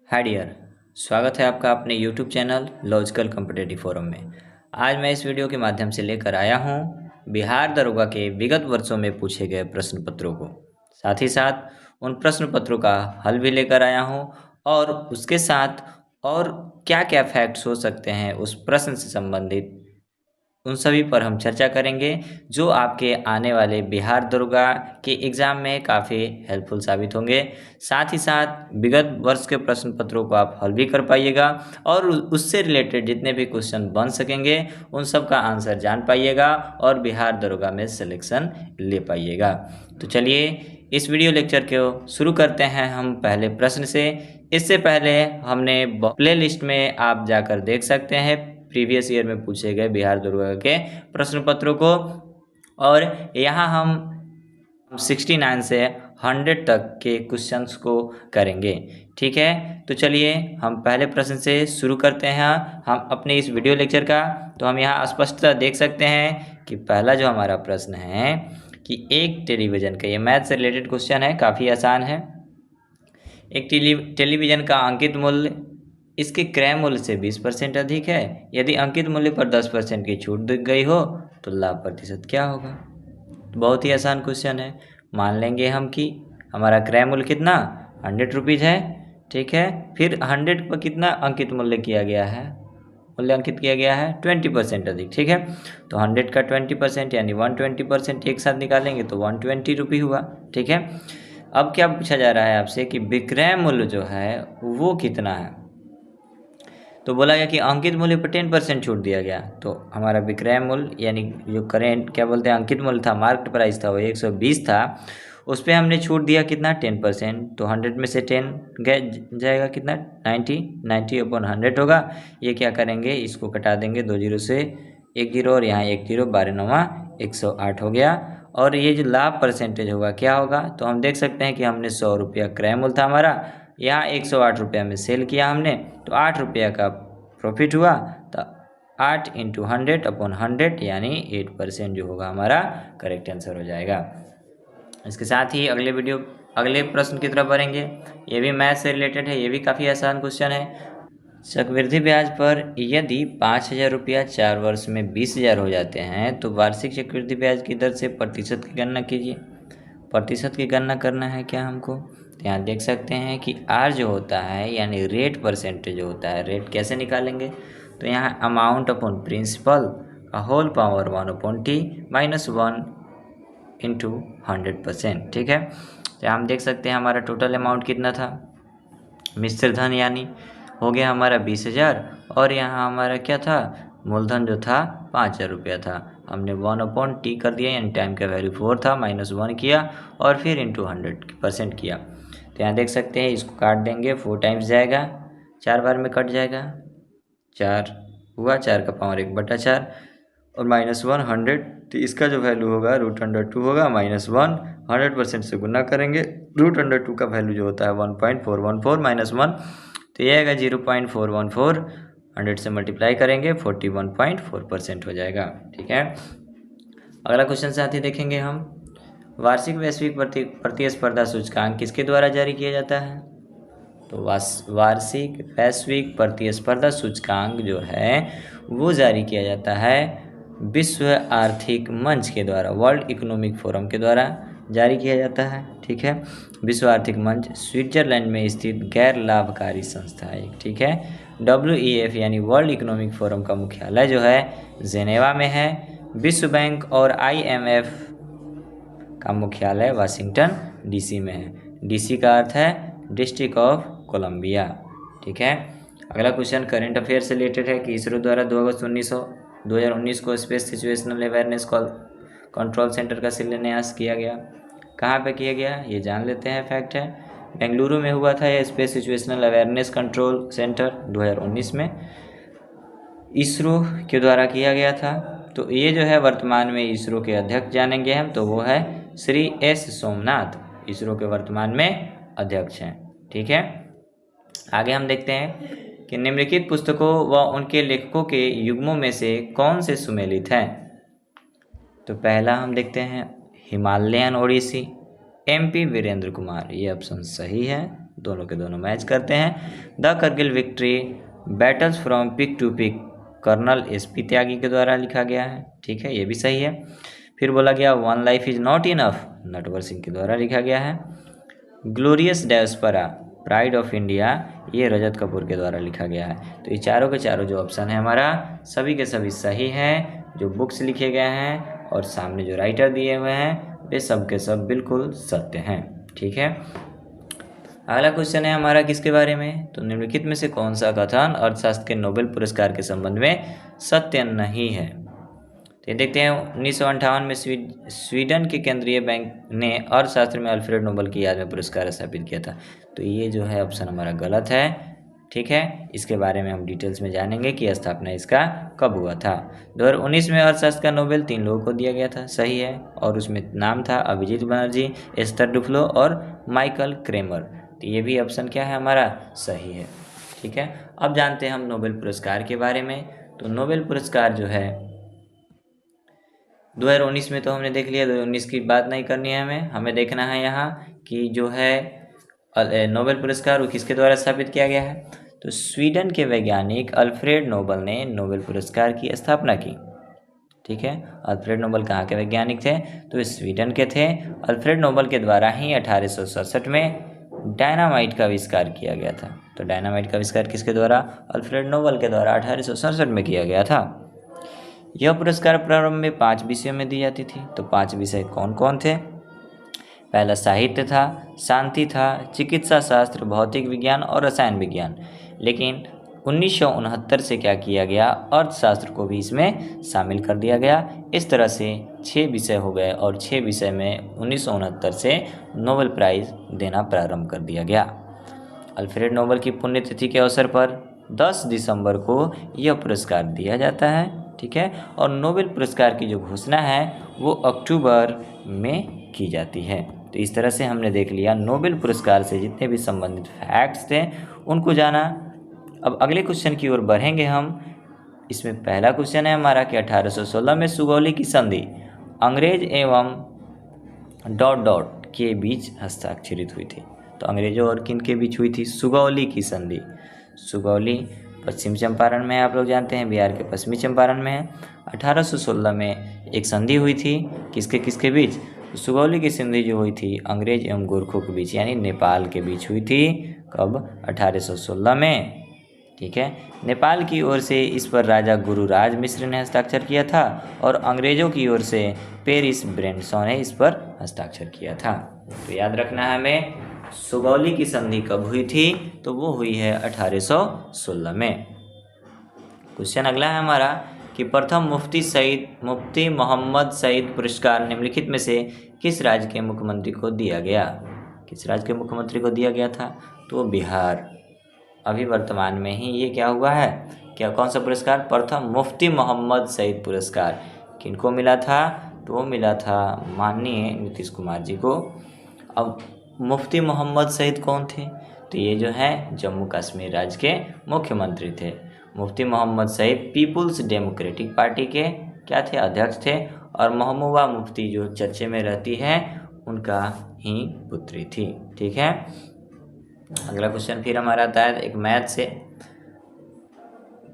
Hi dear. स्वागत है आपका अपने YouTube channel logical competitive forum में। आज मैं इस वीडियो के माध्यम से लेकर आया हूं बिहार दरोगा के विगत वर्षों में पूछे गए प्रश्न पत्रों को। साथ ही साथ उन प्रश्न पत्रों का हल भी लेकर आया हूं और उसके साथ और क्या क्या फैक्ट्स हो सकते हैं उस प्रश्न से संबंधित, उन सभी पर हम चर्चा करेंगे जो आपके आने वाले बिहार दरोगा के एग्ज़ाम में काफ़ी हेल्पफुल साबित होंगे। साथ ही साथ विगत वर्ष के प्रश्न पत्रों को आप हल भी कर पाइएगा और उससे रिलेटेड जितने भी क्वेश्चन बन सकेंगे उन सब का आंसर जान पाइएगा और बिहार दरोगा में सिलेक्शन ले पाइएगा। तो चलिए इस वीडियो लेक्चर को शुरू करते हैं हम पहले प्रश्न से। इससे पहले हमने प्ले लिस्ट में आप जाकर देख सकते हैं प्रीवियस ईयर में पूछे गए बिहार दरोगा के प्रश्न पत्रों को, और यहाँ हम 69 से 100 तक के क्वेश्चंस को करेंगे। ठीक है, तो चलिए हम पहले प्रश्न से शुरू करते हैं हम अपने इस वीडियो लेक्चर का। तो हम यहाँ स्पष्टता देख सकते हैं कि पहला जो हमारा प्रश्न है कि एक टेलीविज़न का, ये मैथ से रिलेटेड क्वेश्चन है, काफ़ी आसान है। एक टेलीविज़न का अंकित मूल्य इसके क्रय मूल्य से 20% अधिक है। यदि अंकित मूल्य पर 10% की छूट दी गई हो तो लाभ प्रतिशत क्या होगा। बहुत ही आसान क्वेश्चन है। मान लेंगे हम कि हमारा क्रय मूल्य कितना 100 रुपीज़ है। ठीक है, फिर 100 पर कितना अंकित मूल्य किया गया है, मूल्यांकित किया गया है 20% अधिक। ठीक है, तो 100 का 20% यानी 120% एक साथ निकालेंगे तो 120 रुपये हुआ। ठीक है, अब क्या पूछा जा रहा है आपसे कि विक्रय मूल्य जो है वो कितना है। तो बोला गया कि अंकित मूल्य पर 10% छूट दिया गया, तो हमारा विक्रय मूल्य यानी जो करेंट क्या बोलते हैं अंकित मूल्य था, मार्केट प्राइस था, वो 120 था। उस पर हमने छूट दिया कितना 10%, तो 100 में से 10 जाएगा कितना 90 अपॉन 100 होगा। ये क्या करेंगे, इसको कटा देंगे 2 जीरो से 1 जीरो और यहाँ 1 जीरो, 12 नवा 108 हो गया। और ये जो लाभ परसेंटेज होगा क्या होगा, तो हम देख सकते हैं कि हमने 100 रुपया क्रय मूल्य था हमारा, यहाँ 108 रुपया में सेल किया हमने, तो 8 रुपया का प्रॉफिट हुआ। तो 8 इंटू 100 अपॉन 100 यानी 8% जो होगा हमारा करेक्ट आंसर हो जाएगा। इसके साथ ही अगले प्रश्न की तरफ बढ़ेंगे। ये भी मैथ से रिलेटेड है, ये भी काफ़ी आसान क्वेश्चन है। चक्रवृद्धि ब्याज पर यदि 5,000 रुपया 4 वर्ष में 20,000 हो जाते हैं तो वार्षिक चक्रवृद्धि ब्याज की दर से प्रतिशत की गणना कीजिए। प्रतिशत की गणना करना है क्या हमको, तो यहाँ देख सकते हैं कि आर जो होता है यानी रेट परसेंटेज जो होता है, रेट कैसे निकालेंगे, तो यहाँ अमाउंट अपॉन प्रिंसिपल का whole power 1/t minus 1 into 100%। ठीक है, तो हम देख सकते हैं हमारा टोटल अमाउंट कितना था, मिश्र धन यानी हो गया हमारा 20,000, और यहाँ हमारा क्या था, मूलधन जो था 5,000 रुपया था। हमने 1/t कर दिया यानी टाइम का वैल्यू 4 था, माइनस 1 किया और फिर इंटू 100% किया। तो यहाँ देख सकते हैं इसको काट देंगे, 4 टाइम्स जाएगा, 4 बार में कट जाएगा, 4 हुआ, 4 का पावर 1/4 और माइनस 100, तो इसका जो वैल्यू होगा √2 होगा, माइनस 1 100% से गुना करेंगे, √2 का वैल्यू जो होता है 1.414 माइनस 1, तो ये आएगा 0.414, 100 से मल्टीप्लाई करेंगे 41.4% हो जाएगा। ठीक है, अगला क्वेश्चन साथी देखेंगे हम। वार्षिक वैश्विक प्रतिस्पर्धा सूचकांक किसके द्वारा जारी किया जाता है, तो वार्षिक वैश्विक प्रतिस्पर्धा सूचकांक जो है वो जारी किया जाता है विश्व आर्थिक मंच के द्वारा, वर्ल्ड इकोनॉमिक फोरम के द्वारा जारी किया जाता है। ठीक है, विश्व आर्थिक मंच स्विट्जरलैंड में स्थित गैर लाभकारी संस्था है। ठीक है, WEF यानी वर्ल्ड इकोनॉमिक फोरम का मुख्यालय जो है जेनेवा में है। विश्व बैंक और IMF का मुख्यालय वाशिंगटन DC में है। DC का अर्थ है डिस्ट्रिक्ट ऑफ कोलंबिया। ठीक है, अगला क्वेश्चन करेंट अफेयर से रिलेटेड है कि इसरो द्वारा 2 अगस्त 2019 को space situational awareness control centre का शिलान्यास किया गया। कहाँ पे किया गया ये जान लेते हैं, फैक्ट है बेंगलुरु में हुआ था यह space situational awareness control centre 2019 में इसरो के द्वारा किया गया था। तो ये जो है वर्तमान में इसरो के अध्यक्ष जानेंगे हम, तो वो है श्री S सोमनाथ, इसरो के वर्तमान में अध्यक्ष हैं। ठीक है, आगे हम देखते हैं कि निम्नलिखित पुस्तकों व उनके लेखकों के युग्मों में से कौन से सुमेलित हैं। तो पहला हम देखते हैं हिमालयन ओडिसी, MP वीरेंद्र कुमार, ये ऑप्शन सही है, दोनों के दोनों मैच करते हैं। The Kargil victory battles from peak to peak colonel SP Tyagi के द्वारा लिखा गया है। ठीक है, ये भी सही है। फिर बोला गया one life is not enough Natwar Singh के द्वारा लिखा गया है। Glorious diaspora pride of India ये रजत कपूर के द्वारा लिखा गया है। तो ये चारों के चारों जो ऑप्शन है हमारा सभी के सभी सही हैं। जो बुक्स लिखे गए हैं और सामने जो राइटर दिए हुए हैं वे सब के सब बिल्कुल सत्य हैं। ठीक है, अगला क्वेश्चन है हमारा किसके बारे में, तो निम्नलिखित में से कौन सा कथन अर्थशास्त्र के नोबेल पुरस्कार के संबंध में सत्य नहीं है। तो ये देखते हैं 1958 में स्वीडन के केंद्रीय बैंक ने अर्थशास्त्र में अल्फ्रेड नोबेल की याद में पुरस्कार स्थापित किया था। तो ये जो है ऑप्शन हमारा गलत है। ठीक है, इसके बारे में हम डिटेल्स में जानेंगे कि स्थापना इसका कब हुआ था। 2019 में अर्थशास्त्र का नोबेल 3 लोगों को दिया गया था, सही है, और उसमें नाम था अभिजीत बनर्जी, एस्थर डुफ्लो और माइकल क्रेमर। तो ये भी ऑप्शन क्या है हमारा सही है। ठीक है, अब जानते हैं हम नोबेल पुरस्कार के बारे में। तो नोबेल पुरस्कार जो है 2019 में तो हमने देख लिया, 2019 की बात नहीं करनी है हमें देखना है यहाँ कि जो है नोबेल पुरस्कार वो किसके द्वारा स्थापित किया गया है। तो स्वीडन के वैज्ञानिक अल्फ्रेड नोबेल ने नोबेल पुरस्कार की स्थापना की। ठीक है, अल्फ्रेड नोबेल कहाँ के वैज्ञानिक थे, तो वे स्वीडन के थे। अल्फ्रेड नोबेल के द्वारा ही 1867 में डायनामाइट का आविष्कार किया गया था। तो डायनामाइट का आविष्कार किसके द्वारा, अल्फ्रेड नोबेल के द्वारा 1867 में किया गया था। यह पुरस्कार प्रारंभ में 5 विषयों में दी जाती थी। तो 5 विषय कौन कौन थे, पहला साहित्य था, शांति था, चिकित्सा शास्त्र, भौतिक विज्ञान और रसायन विज्ञान। लेकिन 1969 से क्या किया गया, अर्थशास्त्र को भी इसमें शामिल कर दिया गया। इस तरह से 6 विषय हो गए और 6 विषय में 1969 से नोबेल प्राइज़ देना प्रारंभ कर दिया गया। अल्फ्रेड नोबेल की पुण्यतिथि के अवसर पर 10 दिसंबर को यह पुरस्कार दिया जाता है। ठीक है, और नोबेल पुरस्कार की जो घोषणा है वो अक्टूबर में की जाती है। तो इस तरह से हमने देख लिया नोबेल पुरस्कार से जितने भी संबंधित फैक्ट्स थे उनको जाना। अब अगले क्वेश्चन की ओर बढ़ेंगे हम। इसमें पहला क्वेश्चन है हमारा कि 1816 में सुगौली की संधि अंग्रेज एवं ... के बीच हस्ताक्षरित हुई थी। तो अंग्रेजों और किन के बीच हुई थी, सुगौली की संधि। सुगौली पश्चिम चंपारण में है, आप लोग जानते हैं बिहार के पश्चिमी चंपारण में है। 1816 में एक संधि हुई थी, किसके किसके बीच, सुगौली की संधि जो हुई थी अंग्रेज एवं गोरखों के बीच यानी नेपाल के बीच हुई थी। कब, 1816 में। ठीक है, नेपाल की ओर से इस पर राजा गुरुराज मिश्र ने हस्ताक्षर किया था और अंग्रेजों की ओर से पेरिस ब्रेंडसॉ ने इस पर हस्ताक्षर किया था। तो याद रखना है हमें सुगौली की संधि कब हुई थी, तो वो हुई है 1816 में। क्वेश्चन अगला है हमारा कि प्रथम मुफ्ती मोहम्मद सईद पुरस्कार निम्नलिखित में से किस राज्य के मुख्यमंत्री को दिया गया। किस राज्य के मुख्यमंत्री को दिया गया था, तो बिहार। अभी वर्तमान में ही ये क्या हुआ है, क्या कौन सा पुरस्कार, प्रथम मुफ्ती मोहम्मद सईद पुरस्कार किनको मिला था, तो वो मिला था माननीय नीतीश कुमार जी को। अब मुफ्ती मोहम्मद सईद कौन थे, तो ये जो है जम्मू कश्मीर राज्य के मुख्यमंत्री थे। मुफ्ती मोहम्मद सईद पीपुल्स डेमोक्रेटिक पार्टी के क्या थे, अध्यक्ष थे। और महबूबा मुफ्ती जो चर्चे में रहती है उनका ही पुत्री थी। ठीक है, अगला क्वेश्चन फिर हमारा आता है एक मैथ से,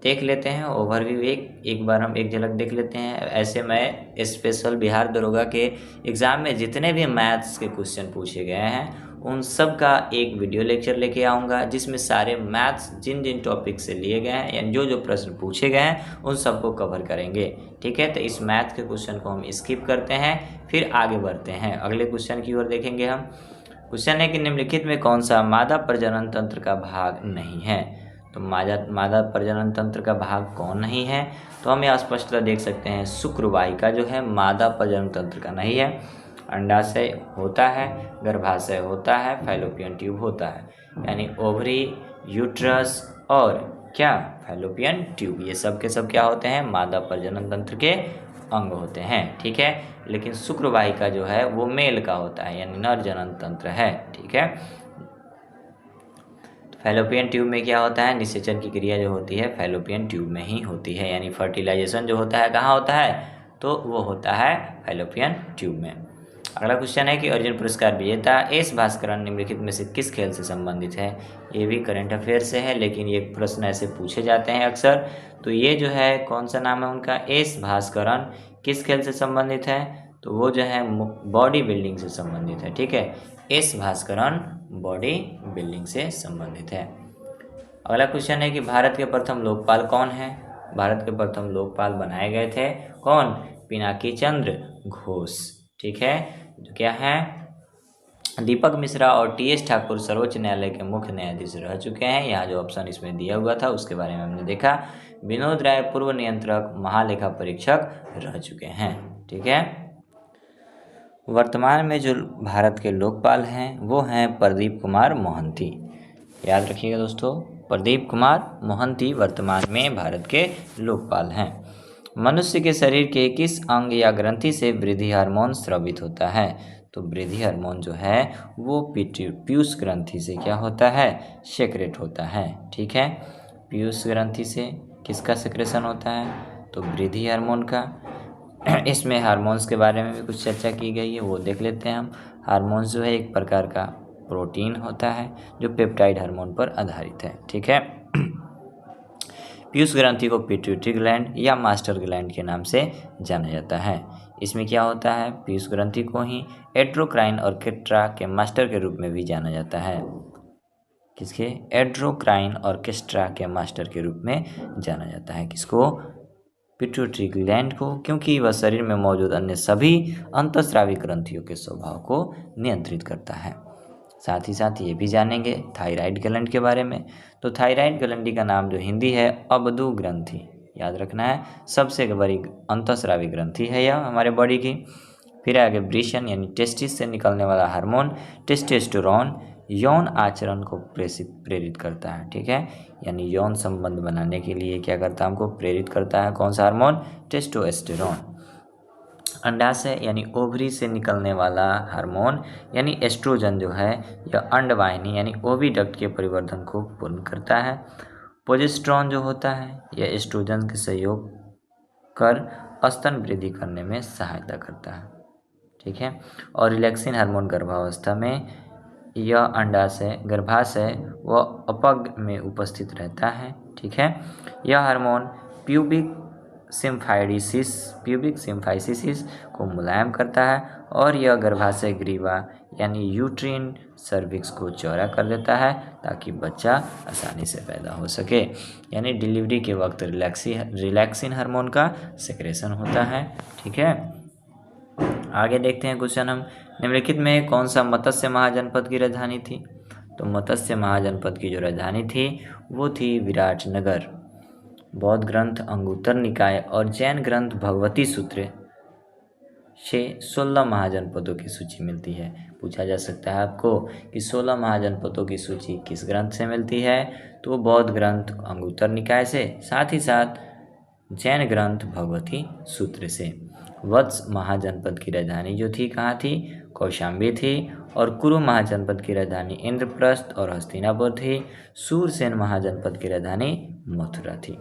देख लेते हैं ओवरव्यू। एक बार हम एक झलक देख लेते हैं। ऐसे मैं स्पेशल बिहार दरोगा के एग्ज़ाम में जितने भी मैथ्स के क्वेश्चन पूछे गए हैं उन सब का एक वीडियो लेक्चर लेके आऊँगा, जिसमें सारे मैथ्स जिन जिन टॉपिक से लिए गए हैं यानी जो जो प्रश्न पूछे गए हैं उन सबको कवर करेंगे। ठीक है, तो इस मैथ के क्वेश्चन को हम स्किप करते हैं, फिर आगे बढ़ते हैं, अगले क्वेश्चन की ओर देखेंगे हम। क्वेश्चन है कि निम्नलिखित में कौन सा मादा प्रजनन तंत्र का भाग नहीं है। तो मादा प्रजनन तंत्र का भाग कौन नहीं है, तो हम यहाँ स्पष्टता देख सकते हैं शुक्रवाहिका जो है मादा प्रजनन तंत्र का नहीं है। अंडाशय होता है, गर्भाशय होता है, फैलोपियन ट्यूब होता है, यानी ओवरी, यूट्रस और क्या फैलोपियन ट्यूब, ये सब के सब क्या होते हैं, मादा प्रजनन तंत्र के अंग होते हैं। ठीक है, लेकिन शुक्रवाहिका जो है वो मेल का होता है यानी नर जनन तंत्र है। ठीक है, फैलोपियन ट्यूब में क्या होता है, निषेचन की क्रिया जो होती है फैलोपियन ट्यूब में ही होती है, यानी फर्टिलाइजेशन जो होता है कहाँ होता है, तो वो होता है फैलोपियन ट्यूब में। अगला क्वेश्चन है कि अर्जुन पुरस्कार विजेता एस भास्करन निम्नलिखित में से किस खेल से संबंधित है। ये भी करंट अफेयर से है, लेकिन ये प्रश्न ऐसे पूछे जाते हैं अक्सर। तो ये जो है कौन सा नाम है उनका, एस भास्करन, किस खेल से संबंधित है, तो वो जो है बॉडी बिल्डिंग से संबंधित है। ठीक है, एस भास्करन बॉडी बिल्डिंग से संबंधित है। अगला क्वेश्चन है कि भारत के प्रथम लोकपाल कौन है। भारत के प्रथम लोकपाल बनाए गए थे कौन, पिनाकी चंद्र घोष। ठीक है, जो क्या है दीपक मिश्रा और टी.एस. ठाकुर सर्वोच्च न्यायालय के मुख्य न्यायाधीश रह चुके हैं। यहाँ जो ऑप्शन इसमें दिया हुआ था उसके बारे में हमने देखा। विनोद राय पूर्व नियंत्रक महालेखा परीक्षक रह चुके हैं। ठीक है, वर्तमान में जो भारत के लोकपाल हैं वो हैं प्रदीप कुमार मोहंती। याद रखिएगा दोस्तों, प्रदीप कुमार मोहंती वर्तमान में भारत के लोकपाल हैं। मनुष्य के शरीर के किस अंग या ग्रंथि से वृद्धि हार्मोन स्रावित होता है। तो वृद्धि हार्मोन जो है वो पीयूष ग्रंथि से क्या होता है, सेक्रेट होता है। ठीक है, पीयूष ग्रंथि से किसका सेक्रेशन होता है, तो वृद्धि हार्मोन का। इसमें हार्मोन्स के बारे में भी कुछ चर्चा की गई है, वो देख लेते हैं हम। हार्मोन्स जो है एक प्रकार का प्रोटीन होता है जो पेप्टाइड हार्मोन पर आधारित है। ठीक है, पीयूष ग्रंथि को पिट्यूटरी ग्लैंड या मास्टर ग्लैंड के नाम से जाना जाता है। इसमें क्या होता है, पीयूष ग्रंथि को ही एड्रोक्राइन ऑर्केस्ट्रा के मास्टर के रूप में भी जाना जाता है। किसके, एड्रोक्राइन ऑर्केस्ट्रा के मास्टर के रूप में जाना जाता है। किसको, पिट्यूटरी ग्लैंड को, क्योंकि वह शरीर में मौजूद अन्य सभी अंतःस्रावी ग्रंथियों के स्वभाव को नियंत्रित करता है। साथ ही साथ ये भी जानेंगे थायराइड ग्लैंड के बारे में। तो थायराइड ग्लैंड का नाम जो हिंदी है अबदु ग्रंथि, याद रखना है, सबसे बड़ी अंतःस्रावी ग्रंथि है यह हमारे बॉडी की। फिर आगे ब्रीशन यानी टेस्टिस से निकलने वाला हार्मोन टेस्टोस्टेरोन यौन आचरण को प्रेरित करता है। ठीक है, यानी यौन संबंध बनाने के लिए क्या करता है, हमको प्रेरित करता है। कौन सा हार्मोन, टेस्टोस्टेरोन। अंडाशय यानी ओवरी से निकलने वाला हार्मोन यानी एस्ट्रोजन जो है यह अंडवाहिनी यानी ओविडक्ट के परिवर्धन को पूर्ण करता है। प्रोजेस्टेरॉन जो होता है यह एस्ट्रोजन के सहयोग कर स्तन वृद्धि करने में सहायता करता है। ठीक है, और रिलैक्सिन हार्मोन गर्भावस्था में यह अंडाशय गर्भाशय व अपग में उपस्थित रहता है। ठीक है, यह हार्मोन प्यूबिक सिम्फाइसिस को मुलायम करता है और यह गर्भाशय ग्रीवा यानी यूट्रिन सर्विक्स को चौड़ा कर देता है ताकि बच्चा आसानी से पैदा हो सके। यानी डिलीवरी के वक्त रिलैक्सिन हार्मोन का सेक्रेशन होता है। ठीक है, आगे देखते हैं क्वेश्चन हम, निम्नलिखित में कौन सा मत्स्य महाजनपद की राजधानी थी। तो मत्स्य महाजनपद की जो राजधानी थी वो थी विराटनगर। बौद्ध ग्रंथ अंगुत्तर निकाय और जैन ग्रंथ भगवती सूत्र से 16 महाजनपदों की सूची मिलती है। पूछा जा सकता है आपको कि 16 महाजनपदों की सूची किस ग्रंथ से मिलती है, तो बौद्ध ग्रंथ अंगुत्तर निकाय से, साथ ही साथ जैन ग्रंथ भगवती सूत्र से। वत्स महाजनपद की राजधानी जो थी कहाँ थी, कौशाम्बी थी। और कुरु महाजनपद की राजधानी इंद्रप्रस्थ और हस्तिनापुर थी। सूरसेन महाजनपद की राजधानी मथुरा थी।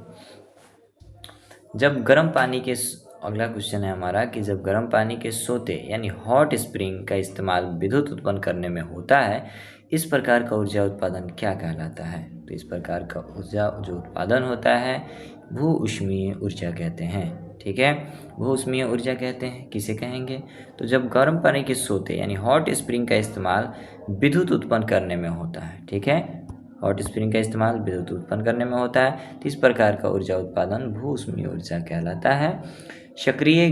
जब गर्म पानी के, अगला क्वेश्चन है हमारा कि जब गर्म पानी के सोते यानी हॉट स्प्रिंग का इस्तेमाल विद्युत उत्पन्न करने में होता है, इस प्रकार का ऊर्जा उत्पादन क्या कहलाता है। तो इस प्रकार का ऊर्जा जो उत्पादन होता है भू ऊष्मीय ऊर्जा कहते हैं। ठीक है, भू ऊष्मीय ऊर्जा कहते हैं, किसे कहेंगे, तो जब गर्म पानी के सोते यानी हॉट स्प्रिंग का इस्तेमाल विद्युत उत्पन्न करने में होता है। ठीक है, हॉट स्प्रिंग का इस्तेमाल विद्युत उत्पन्न करने में होता है, तो इस प्रकार का ऊर्जा उत्पादन भू ऊष्मीय ऊर्जा कहलाता है। सक्रिय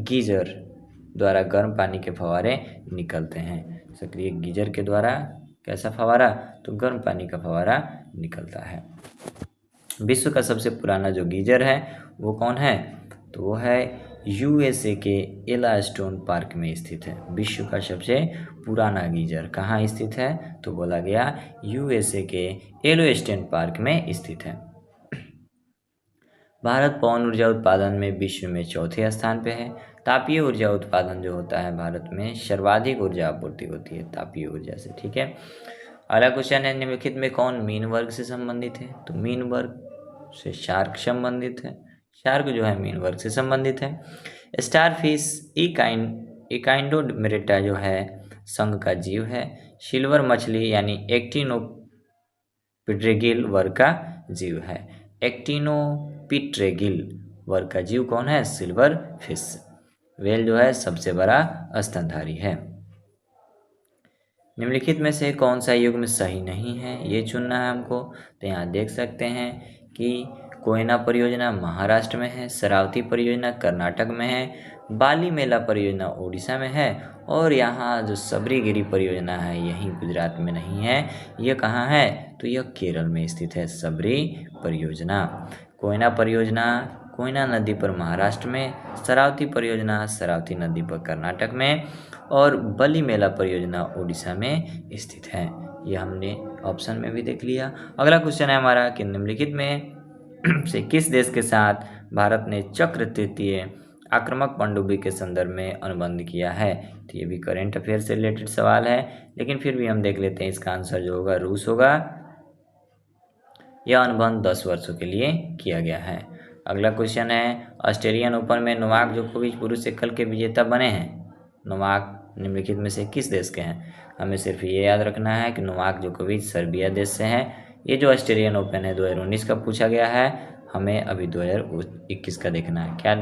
गीजर द्वारा गर्म पानी के फव्वारे निकलते हैं। सक्रिय गीजर के द्वारा कैसा फव्वारा, तो गर्म पानी का फव्वारा निकलता है। विश्व का सबसे पुराना जो गीजर है वो कौन है, तो वो है यूएसए के एलास्टोन पार्क में स्थित है। विश्व का सबसे पुराना गीजर कहाँ स्थित है, तो बोला गया यूएसए के एलोस्टोन पार्क में स्थित है। भारत पवन ऊर्जा उत्पादन में विश्व में चौथे स्थान पे है। तापीय ऊर्जा उत्पादन जो होता है भारत में सर्वाधिक ऊर्जा आपूर्ति होती है तापीय ऊर्जा से। ठीक है, अगला क्वेश्चन है, निम्नलिखित में कौन मीन वर्ग से संबंधित है। तो मीन वर्ग से शार्क संबंधित है। शार्क जो है मीन वर्ग से संबंधित है। स्टारफिश ई काइंड इकाइंडोमेरेटा जो है संघ का जीव है। सिल्वर मछली यानी एक्टिनोपिट्रेगिल वर्ग का जीव है। एक्टिनोपिट्रेगिल वर्ग का जीव कौन है? Silver fish. व्हेल जो है सबसे बड़ा स्तनधारी है। निम्नलिखित में से कौन सा युग्म सही नहीं है, ये चुनना है हमको। तो यहाँ देख सकते हैं कि कोयना परियोजना महाराष्ट्र में है, शरावती परियोजना कर्नाटक में है, बाली मेला परियोजना उड़ीसा में है, और यहाँ जो सबरीगिरी परियोजना है यही गुजरात में नहीं है। यह कहाँ है? तो यह केरल में स्थित है सबरी परियोजना। कोयना परियोजना कोयना नदी पर महाराष्ट्र में, शरावती परियोजना शरावती नदी पर कर्नाटक में, और बली मेला परियोजना उड़ीसा में स्थित है। यह हमने ऑप्शन में भी देख लिया। अगला क्वेश्चन है हमारा कि निम्नलिखित में से किस देश के साथ भारत ने चक्र तृतीय आक्रामक पनडुब्बी के संदर्भ में अनुबंध किया है? तो ये भी करेंट अफेयर से रिलेटेड सवाल है, लेकिन फिर भी हम देख लेते हैं। इसका आंसर जो होगा रूस होगा। यह अनुबंध 10 वर्षों के लिए किया गया है। अगला क्वेश्चन है, ऑस्ट्रेलियन ओपन में नोवाक जोकोविच पुरुष एकल के विजेता बने हैं। नोवाक निम्नलिखित में से किस देश के हैं? हमें सिर्फ ये याद रखना है कि नोवाक जोकोविच सर्बिया देश से हैं। ये जो ऑस्ट्रेलियन ओपन है 2019 का पूछा गया है, हमें अभी 2021 का देखना है। क्या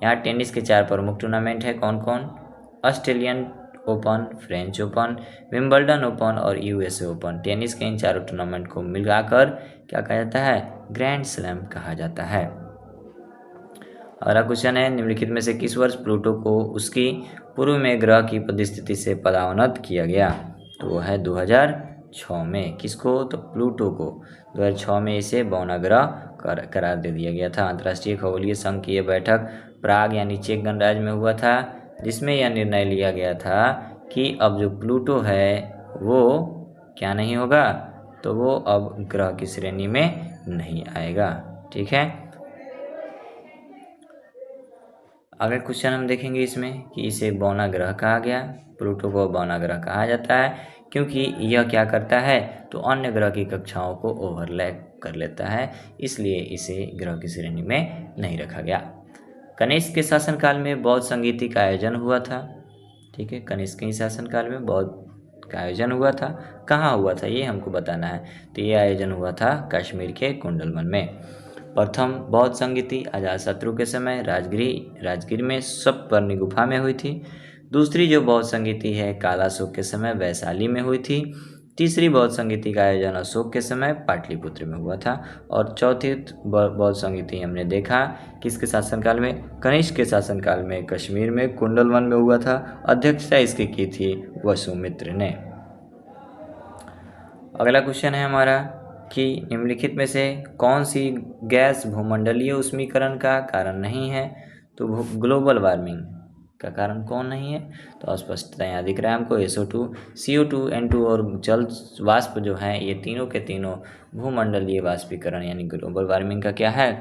यहाँ टेनिस के 4 प्रमुख टूर्नामेंट है, कौन कौन? Australian open, French open, Wimbledon open और यूएसए ओपन। टेनिस के इन चारों टूर्नामेंट को मिलाकर क्या कहा जाता है? ग्रैंड स्लैम कहा जाता है। अगला क्वेश्चन है, निम्नलिखित में से किस वर्ष प्लूटो को उसकी पूर्व में ग्रह की परिस्थिति से पदोन्नत किया गया? तो वो है 2006 में। किसको? तो प्लूटो को 2006 में इसे बौना ग्रह करार दे दिया गया था। अंतर्राष्ट्रीय खगोलीय संघ की यह बैठक प्राग यानी चेक गणराज्य में हुआ था, जिसमें यह निर्णय लिया गया था कि अब जो प्लूटो है वो क्या नहीं होगा? तो वो अब ग्रह की श्रेणी में नहीं आएगा। ठीक है। अगला क्वेश्चन हम देखेंगे इसमें कि इसे बौना ग्रह कहा गया। प्लूटो को बौना ग्रह कहा जाता है क्योंकि यह क्या करता है? तो अन्य ग्रह की कक्षाओं को ओवरलैप कर लेता है, इसलिए इसे ग्रह की श्रेणी में नहीं रखा गया। कनिष्क के शासनकाल में बौद्ध संगीति का आयोजन हुआ था। ठीक है, कनिष्क के शासनकाल में बौद्ध का आयोजन हुआ था। कहाँ हुआ था ये हमको बताना है। तो ये आयोजन हुआ था कश्मीर के कुंडलवन में। प्रथम बौद्ध संगीति अजातशत्रु के समय राजगिर में सप्तपर्णी गुफा में हुई थी। दूसरी जो बौद्ध संगीति है कालाशोक के समय वैशाली में हुई थी। तीसरी बौद्ध संगीति का आयोजन अशोक के समय पाटलिपुत्र में हुआ था। और चौथी बौद्ध संगीति हमने देखा किसके शासनकाल में? कनिष्क के शासनकाल में कश्मीर में कुंडलवन में हुआ था। अध्यक्षता इसकी की थी वसुमित्र ने। अगला क्वेश्चन है हमारा कि निम्नलिखित में से कौन सी गैस भूमंडलीय ऊष्मीकरण का कारण नहीं है? तो ग्लोबल वार्मिंग का कारण कौन नहीं है? तो स्पष्टता यहाँ दिख रहा है हमको। SO2, CO2, N2 और जल वाष्प जो हैं ये तीनों के तीनों भूमंडलीय वाष्पीकरण यानी ग्लोबल वार्मिंग का क्या है?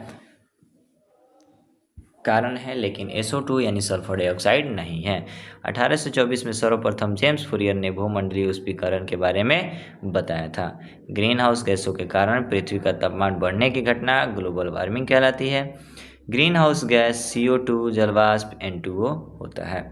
कारण है, लेकिन SO2 यानी सल्फर डाइऑक्साइड नहीं है। 1824 में सर्वप्रथम जेम्स फूरियर ने भूमंडलीय ऊष्मीकरण के बारे में बताया था। ग्रीन हाउस गैसों के कारण पृथ्वी का तापमान बढ़ने की घटना ग्लोबल वार्मिंग कहलाती है। ग्रीन हाउस गैस CO2 जलवाष्प N2O होता है।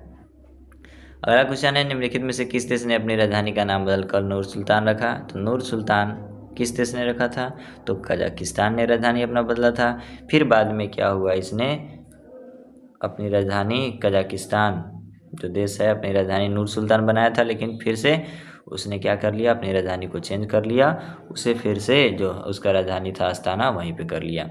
अगला क्वेश्चन है, निम्नलिखित में से किस देश ने अपनी राजधानी का नाम बदलकर नूर सुल्तान रखा? तो नूर सुल्तान किस देश ने रखा था? तो कजाकिस्तान ने राजधानी अपना बदला था। फिर बाद में क्या हुआ? इसने अपनी राजधानी कजाकिस्तान जो देश है अपनी राजधानी नूर सुल्तान बनाया था, लेकिन फिर से उसने क्या कर लिया? अपनी राजधानी को चेंज कर लिया। उसे फिर से जो उसका राजधानी था अस्ताना वहीं पे कर लिया।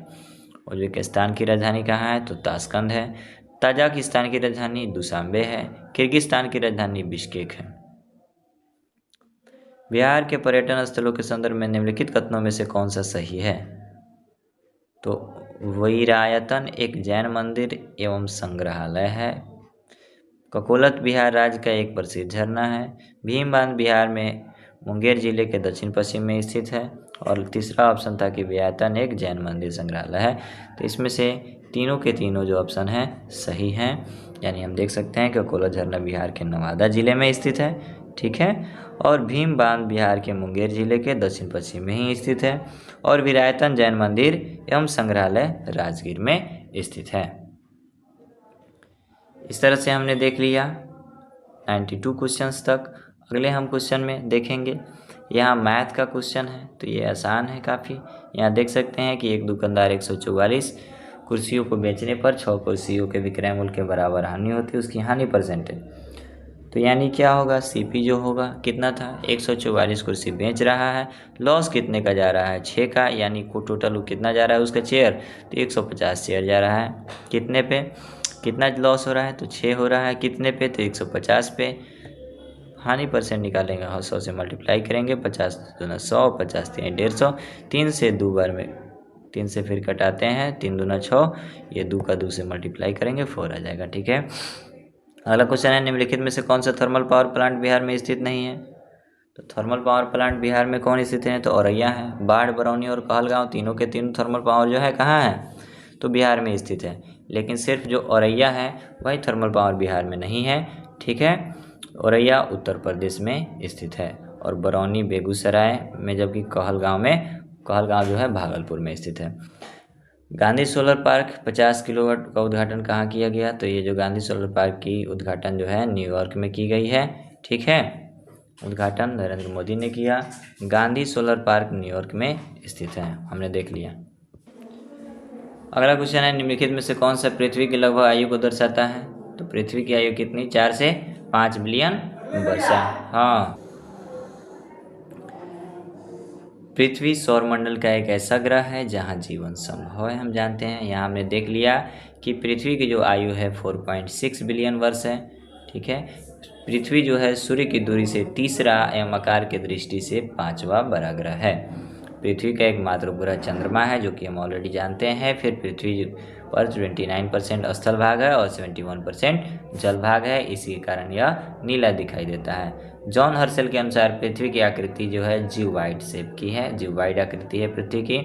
उज्बेकिस्तान की राजधानी कहाँ है? तो ताशकंद है। ताजिकिस्तान की राजधानी दुशांबे है। किर्गिस्तान की राजधानी बिश्केक है। बिहार के पर्यटन स्थलों के संदर्भ में निम्नलिखित कथनों में से कौन सा सही है? तो वीरायतन एक जैन मंदिर एवं संग्रहालय है। ककोलत बिहार राज्य का एक प्रसिद्ध झरना है। भीमबांध बिहार में मुंगेर जिले के दक्षिण पश्चिम में स्थित है। और तीसरा ऑप्शन था कि वीरायतन एक जैन मंदिर संग्रहालय है। तो इसमें से तीनों के तीनों जो ऑप्शन हैं सही हैं, यानी हम देख सकते हैं कि ककोलत झरना बिहार के नवादा जिले में स्थित है। ठीक है, और भीम बांध बिहार के मुंगेर जिले के दक्षिण पश्चिम में ही स्थित है। और वीरायतन जैन मंदिर एवं संग्रहालय राजगीर में स्थित है। इस तरह से हमने देख लिया 92 क्वेश्चंस तक। अगले हम क्वेश्चन में देखेंगे, यहाँ मैथ का क्वेश्चन है तो ये आसान है काफ़ी। यहाँ देख सकते हैं कि एक दुकानदार 144 कुर्सियों को बेचने पर 6 कुर्सियों के विक्रय मूल्य के बराबर हानि होती है, उसकी हानि परसेंटेज। तो यानी क्या होगा, सीपी जो होगा कितना था, 144 कुर्सी बेच रहा है, लॉस कितने का जा रहा है, 6 का, यानी को टोटल वो कितना जा रहा है उसका चेयर, तो 150 चेयर जा रहा है। कितने पे, कितना लॉस हो रहा है, तो 6 हो रहा है, कितने पे, तो 150 पे। हानि परसेंट निकालेंगे, 100 से मल्टीप्लाई करेंगे, 50 दूना 100, 50 3 150, 3 से 2 बार में, 3 से फिर कटाते हैं, 3 दूना 6, ये 2 का 2 से मल्टीप्लाई करेंगे, 4 आ जाएगा। ठीक है, अगला क्वेश्चन है, निम्नलिखित में से कौन सा थर्मल पावर प्लांट बिहार में स्थित नहीं है। तो थर्मल पावर प्लांट बिहार में कौन स्थित है, तो औरैया है। बाढ़, बरौनी और कहलगांव तीनों के तीनों थर्मल पावर जो है कहाँ है, तो बिहार में स्थित है। लेकिन सिर्फ जो औरैया है वही थर्मल पावर बिहार में नहीं है। ठीक है, औरैया उत्तर प्रदेश में स्थित है और बरौनी बेगूसराय में, जबकि कहलगांव जो है भागलपुर में स्थित है। गांधी सोलर पार्क 50 किलोवाट का उद्घाटन कहाँ किया गया, तो ये जो गांधी सोलर पार्क की उद्घाटन जो है न्यूयॉर्क में की गई है। ठीक है, उद्घाटन नरेंद्र मोदी ने किया। गांधी सोलर पार्क न्यूयॉर्क में स्थित है, हमने देख लिया। अगला क्वेश्चन है, निम्नलिखित में से कौन सा पृथ्वी की लगभग आयु को दर्शाता है। तो पृथ्वी की आयु कितनी, 4 से 5 बिलियन वर्ष। हाँ, पृथ्वी सौरमंडल का एक ऐसा ग्रह है जहाँ जीवन संभव है, हम जानते हैं। यहाँ हमने देख लिया कि पृथ्वी की जो आयु है 4.6 बिलियन वर्ष है। ठीक है, पृथ्वी जो है सूर्य की दूरी से तीसरा एवं आकार की दृष्टि से 5वां बड़ा ग्रह है। पृथ्वी का एकमात्र उपग्रह चंद्रमा है, जो कि हम ऑलरेडी जानते हैं। फिर पृथ्वी पर 29% स्थल भाग है और 71% जल भाग है, इसी के कारण यह नीला दिखाई देता है। जॉन हर्शल के अनुसार पृथ्वी की आकृति जो है जियोवाइड शेप की है, जियोवाइड आकृति है पृथ्वी की।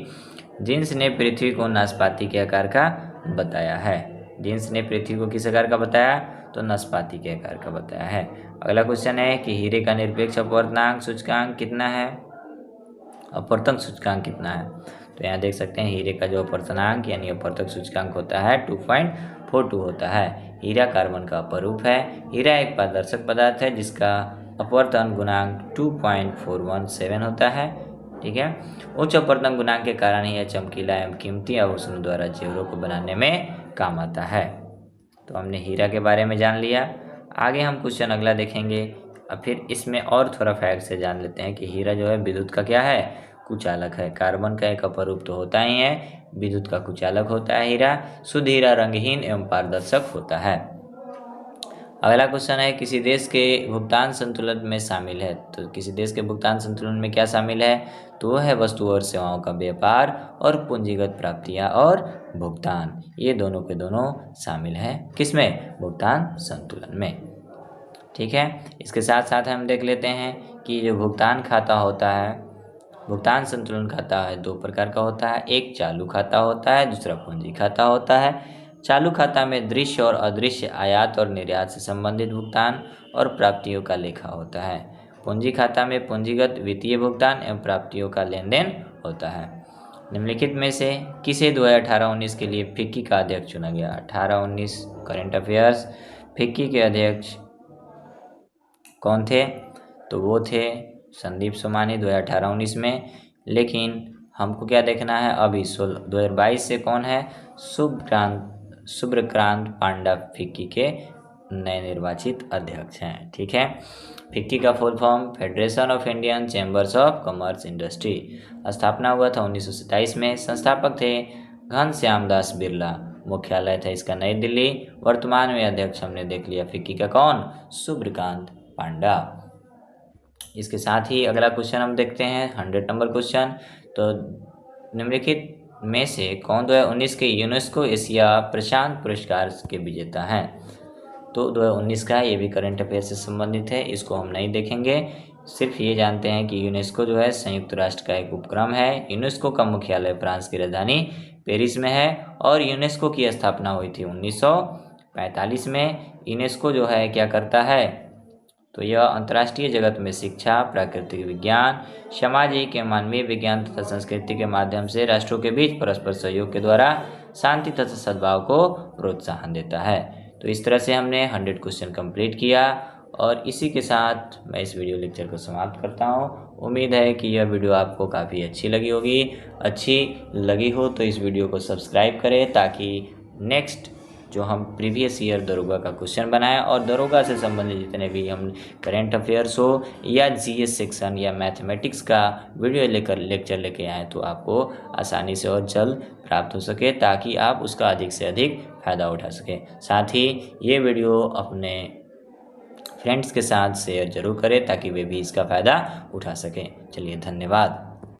जीन्स ने पृथ्वी को नाशपाती के आकार का बताया है। जीन्स ने पृथ्वी को किस आकार का बताया, तो नाशपाती के आकार का बताया है। अगला क्वेश्चन है कि हीरे का निरपेक्ष अपवर्तनांक सूचकांक कितना है, अपवर्तक सूचकांक कितना है। तो यहाँ देख सकते हैं हीरे का जो अपवर्तनांक यानी अपवर्तक सूचकांक होता है 2.42 होता है। हीरा कार्बन का अपरूप है। हीरा एक पारदर्शक पदार्थ है जिसका अपवर्तन गुणांक 2.417 होता है। ठीक है, उच्च अपवर्तन गुणांक के कारण ही यह चमकीला एवं कीमती आभूषणों द्वारा जेवरों को बनाने में काम आता है। तो हमने हीरा के बारे में जान लिया। आगे हम क्वेश्चन अगला देखेंगे। अब फिर इसमें और थोड़ा फैक्ट से जान लेते हैं कि हीरा जो है विद्युत का क्या है, कुचालक है। कार्बन का एक अपरूप तो होता ही है, विद्युत का कुचालक होता है हीरा। शुद्ध हीरा रंगहीन एवं पारदर्शक होता है। अगला क्वेश्चन है, किसी देश के भुगतान संतुलन में शामिल है। तो किसी देश के भुगतान संतुलन में क्या शामिल है, तो वह है वस्तु और सेवाओं का व्यापार और पूंजीगत प्राप्तियां और भुगतान, ये दोनों के दोनों शामिल है किसमें, भुगतान संतुलन में। ठीक है, इसके साथ साथ हम देख लेते हैं कि जो भुगतान खाता होता है, भुगतान संतुलन खाता है 2 प्रकार का होता है। एक चालू खाता होता है, दूसरा पूंजी खाता होता है। चालू खाता में दृश्य और अदृश्य आयात और निर्यात से संबंधित भुगतान और प्राप्तियों का लेखा होता है। पूंजी खाता में पूंजीगत वित्तीय भुगतान एवं प्राप्तियों का लेन देन होता है। निम्नलिखित में से किसे 2018-19 के लिए फिक्की का अध्यक्ष चुना गया। 18-19 करंट अफेयर्स, फिक्की के अध्यक्ष कौन थे, तो वो थे संदीप सोमानी 2018-19 में। लेकिन हमको क्या देखना है, अभी 2022 से कौन है, शुभ्रकांत पांडा फिक्की के नए निर्वाचित अध्यक्ष हैं। ठीक है, फिक्की का full form federation of Indian chambers of commerce industry. स्थापना हुआ था 1927 में। संस्थापक थे घनश्याम दास बिरला। मुख्यालय था इसका नई दिल्ली। वर्तमान में अध्यक्ष हमने देख लिया फिक्की का कौन, शुभ्रकांत पांडा। इसके साथ ही अगला क्वेश्चन हम देखते हैं 100 नंबर क्वेश्चन। तो निम्नलिखित में से कौन 2019 के यूनेस्को एशिया प्रशांत पुरस्कार के विजेता हैं। तो 2019 का ये भी करंट अफेयर से संबंधित है, इसको हम नहीं देखेंगे। सिर्फ ये जानते हैं कि यूनेस्को जो है संयुक्त राष्ट्र का एक उपक्रम है। यूनेस्को का मुख्यालय फ्रांस की राजधानी पेरिस में है और यूनेस्को की स्थापना हुई थी 1945 में। यूनेस्को जो है क्या करता है, तो यह अंतर्राष्ट्रीय जगत में शिक्षा, प्राकृतिक विज्ञान, सामाजिक एवं मानवीय विज्ञान तथा संस्कृति के माध्यम से राष्ट्रों के बीच परस्पर सहयोग के द्वारा शांति तथा सद्भाव को प्रोत्साहन देता है। तो इस तरह से हमने 100 क्वेश्चन कंप्लीट किया और इसी के साथ मैं इस वीडियो लेक्चर को समाप्त करता हूँ। उम्मीद है कि यह वीडियो आपको काफ़ी अच्छी लगी होगी। अच्छी लगी हो तो इस वीडियो को सब्सक्राइब करें, ताकि नेक्स्ट जो हम प्रीवियस ईयर दरोगा का क्वेश्चन बनाएं और दरोगा से संबंधित जितने भी हम करेंट अफेयर्स हो या जीएस सेक्शन या मैथमेटिक्स का वीडियो लेक्चर लेके आएँ तो आपको आसानी से और जल्द प्राप्त हो सके, ताकि आप उसका अधिक से अधिक फ़ायदा उठा सकें। साथ ही ये वीडियो अपने फ्रेंड्स के साथ शेयर ज़रूर करें, ताकि वे भी इसका फ़ायदा उठा सकें। चलिए, धन्यवाद।